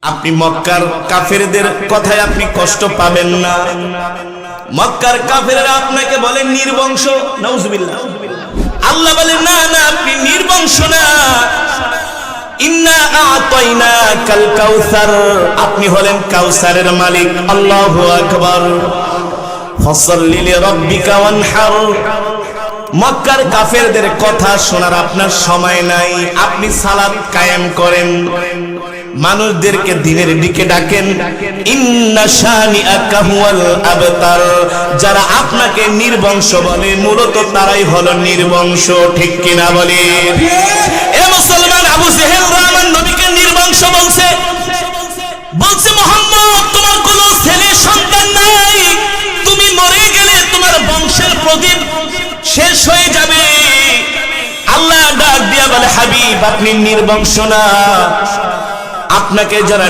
আপনি মক্কার কাফেরদের কথায় আপনি কষ্ট পাবেন না। মক্কার কাফেররা আপনাকে বলে নির্বংশ, নাউজুবিল্লাহ। আল্লাহ বলেন না না, আপনি নির্বংশ না। ইন্না আ'তাইনাকাল কাউসার, আপনি হলেন কাউসারের মালিক। আল্লাহু আকবার। ফাসাল্লি লিরাব্বিকা ওয়ানহার। মক্কার কাফেরদের কথা শোনার আপনার সময় নাই। আপনি সালাত কায়েম করেন, মানুষদেরকে দিনের দিকে ডাকেন। ইন্না শানিআকা হুয়াল আবতার। যারা আপনাকে নির্বংশ বলে মূলত তারাই হলো নির্বংশ, ঠিক কিনা বলে? এ মুসলমান, আবু জেহেল আমার নবীকে নির্বংশ বলছে। বলছে মুহাম্মদ, তোমার কোনো ছেলে সন্তান নাই, তুমি মরে গেলে তোমার বংশের প্রদীপ শেষ হয়ে যাবে। আল্লাহ ডাক দিয়া বলে, হাবিব আপনি নির্বংশ না, আপনাকে যারা